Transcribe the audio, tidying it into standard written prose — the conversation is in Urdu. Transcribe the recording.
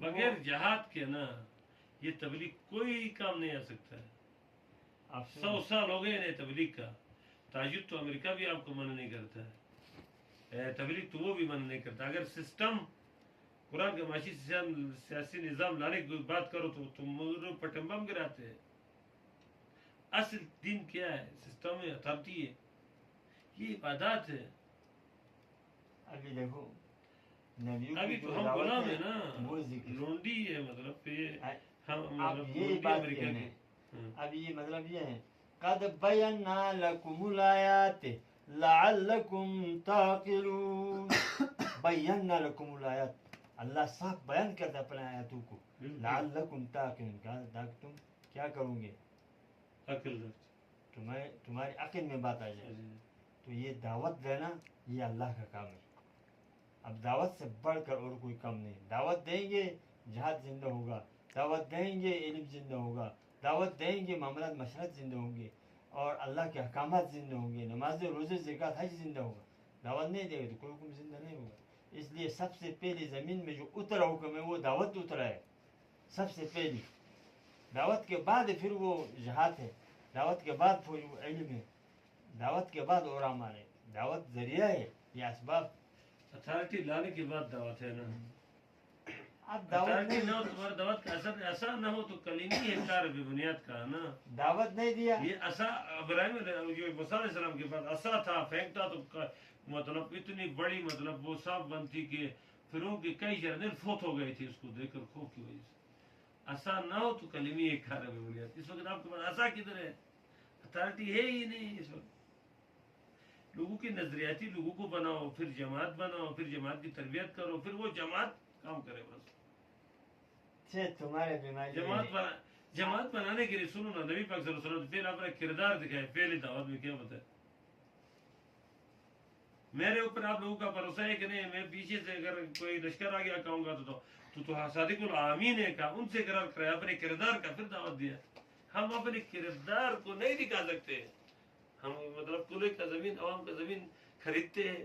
بغیر جہاد کے نا یہ تبلیغ کوئی کام نہیں آ سکتا ہے. 100 سال ہو گئے انہیں تبلیغ کا. تاجد تو امریکہ بھی آپ کو منع نہیں کرتا ہے, تبلیغ تو وہ بھی منع نہیں کرتا. اگر سسٹم قرآن کا معاشی سیاسی نظام لانے کی بات کرو تو تم پٹم بم گراتے ہیں. اصل دین کیا ہے؟ سسٹم ہے, اتھارٹی ہے, یہ عبادات ہے. ابھی دیکھو نبیوں ابھی کی تو جو ہم دعوت غلام ہے ہیں نا, وہ ذکر. لونڈی ہے, مطلب یہ ہم اب مطلب یہ لونڈی بات امریکہ کہنا کی. ہے, اب یہ مطلب یہ ہے قد بینا لکم الآیات لعلکم تعقلون. بینا لکم الآیات, اللہ صاف بیان کرتا ہے اپنے آیاتوں کو. لعلکم تعقلون, تاکہ تم کیا کرو گے, عقل رکھ. تمہاری عقل میں بات آ جائے. تو یہ دعوت دینا یہ اللہ کا کام ہے. اب دعوت سے بڑھ کر اور کوئی کام نہیں. دعوت دیں گے جہاد زندہ ہوگا, دعوت دیں گے علم زندہ ہوگا, دعوت دیں گے معاملات مشرت زندہ ہوں گے, اور اللہ کے احکامات زندہ ہوں گے, نماز روزے زکوٰۃ حج زندہ ہوگا. دعوت نہیں دے گا تو کوئی حکم زندہ نہیں ہوگا. اس لیے سب سے پہلی زمین میں جو اترا حکم ہے وہ دعوت اترا ہے سب سے پہلی. دعوت کے بعد پھر وہ جہاد ہے, دعوت کے بعد پھر وہ علم ہے, دعوت کے بعد اور اعمال ہے. دعوت ذریعہ ہے, یہ اسباب. اتھارٹی لانے کے بعد دعوت ہے نا. اب دعوت اتھارٹی نہ نہیں, ہو تمہارا دعوت کا اثر ایسا نہ ہو تو کلیمی ہے کار بے بنیاد کا نا. دعوت نہیں دیا. یہ ایسا ابراہیم موسیٰ علیہ السلام کے پاس ایسا تھا, پھینکتا تو مطلب اتنی بڑی مطلب وہ صاف بنتی کہ فرعون کے کئی جرنیل فوت ہو گئے تھے اس کو دیکھ کر خوف کی وجہ سے. ایسا نہ ہو تو کلیمی ایک کار بے بنیاد. اس وقت آپ کے پاس ایسا کدھر ہے؟ اتھارٹی ہے ہی نہیں اس وقت. لوگوں کی نظریاتی لوگوں کو بناؤ, پھر جماعت بناؤ, پھر جماعت کی تربیت کرو, پھر وہ جماعت کام کرے. بس تمہارے بیماری جماعت بنانے کے لیے سنو نا, نبی پاک صلی اللہ علیہ وسلم پھر اپنا کردار دکھائے پہلی دعوت میں. کیا بتائے؟ میرے اوپر آپ لوگوں کا بھروسہ ہے کہ نہیں؟ میں پیچھے سے اگر کوئی لشکر آ گیا کہوں گا تو صادق العامین ہے کا ان سے قرار کرایا, اپنے کردار کا پھر دعوت دیا. ہم اپنے کردار کو نہیں دکھا سکتے. ہم مطلب کلے کا زمین عوام کا زمین خریدتے ہیں.